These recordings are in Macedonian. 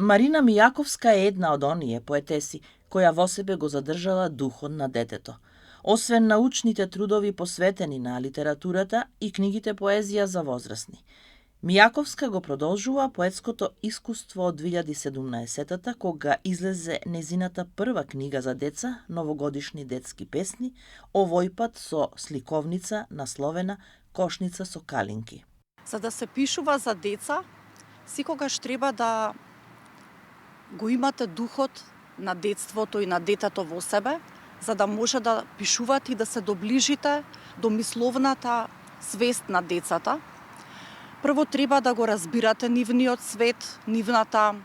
Марина Мијаковска е една од оние поетеси која во себе го задржала духот на детето. Освен научните трудови посветени на литературата и книгите поезија за возрастни, Мијаковска го продолжува поетското искуство од 2017-та, кога излезе незината прва книга за деца, новогодишни детски песни, овој пат со сликовница насловена Кошница со калинки. За да се пишува за деца, секогаш треба да го имате духот на детството и на детето во себе, за да може да пишувате и да се доближите до мисловната свест на децата. Прво треба да го разбирате нивниот свет, нивната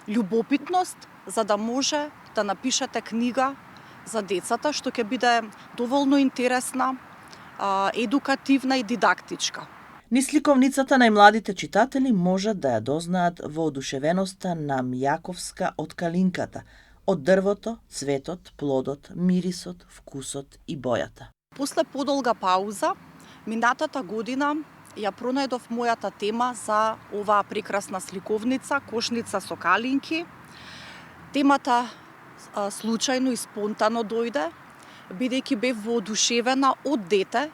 љубопитност, за да може да напишете книга за децата, што ќе биде доволно интересна, едукативна и дидактичка. Низ сликовницата најмладите читатели можат да ја дознаат воодушевеноста на Мијаковска од калинката, од дрвото, цветот, плодот, мирисот, вкусот и бојата. После подолга пауза, минатата година ја пронајдов мојата тема за оваа прекрасна сликовница Кошница со калинки. Темата случајно и спонтано дојде, бидејќи бев воодушевена од дете,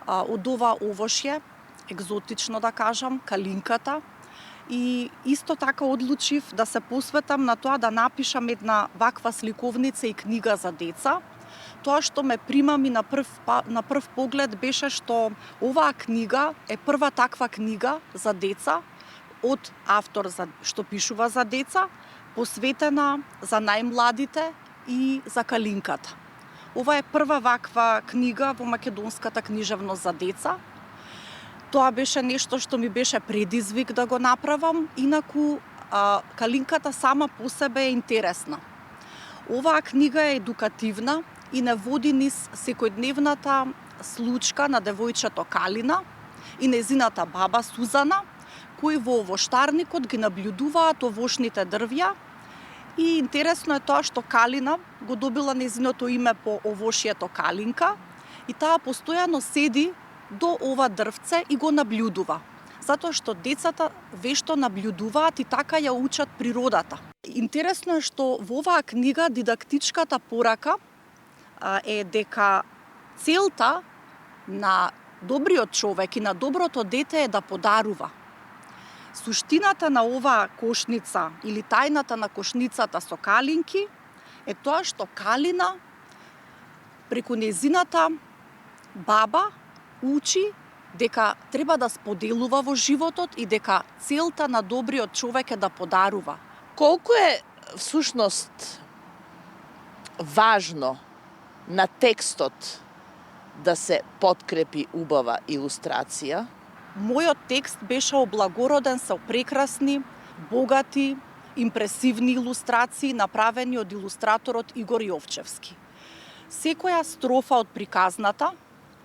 од ова овошје, екзотично да кажам, калинката. И исто така одлучив да се посветам на тоа да напишам една ваква сликовница и книга за деца. Тоа што ме примами на прв поглед беше што оваа книга е прва таква книга за деца од автор што пишува за деца, посветена за најмладите и за калинката. Ова е прва ваква книга во македонската книжевност за деца. Тоа беше нешто што ми беше предизвик да го направам, инаку калинката сама по себе е интересна. Оваа книга е едукативна и не води низ секојдневната случка на девојчето Калина и незината баба Сузана, кои во овоштарникот ги наблюдуваат овошните дрвја. И интересно е тоа што Калина го добила незиното име по овошјето Калинка и таа постојано седи до ова дрвце и го наблюдува. Затоа што децата вешто наблюдуваат и така ја учат природата. Интересно е што во оваа книга дидактичката порака е дека целта на добриот човек и на доброто дете е да подарува. Суштината на оваа кошница или тајната на кошницата со калинки е тоа што Калина преку незината баба учи дека треба да споделува во животот и дека целта на добриот човек е да подарува. Колку е всушност важно на текстот да се подкрепи убава илустрација? Мојот текст беше облагороден со прекрасни, богати, импресивни илустрации направени од илустраторот Игор Јовчевски. Секоја строфа од приказната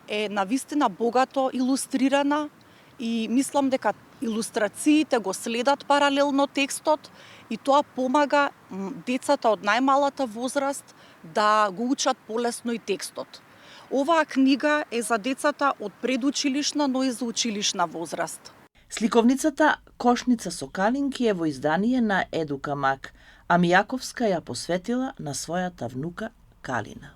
е навистина богато илустрирана и мислам дека илустрациите го следат паралелно текстот и тоа помага децата од најмалата возраст да го учат полесно и текстот. Оваа книга е за децата од предучилишна, но и за училишна возраст. Сликовницата Кошница со калинки е во издание на Едука Мак, а Мијаковска ја посветила на својата внука Калина.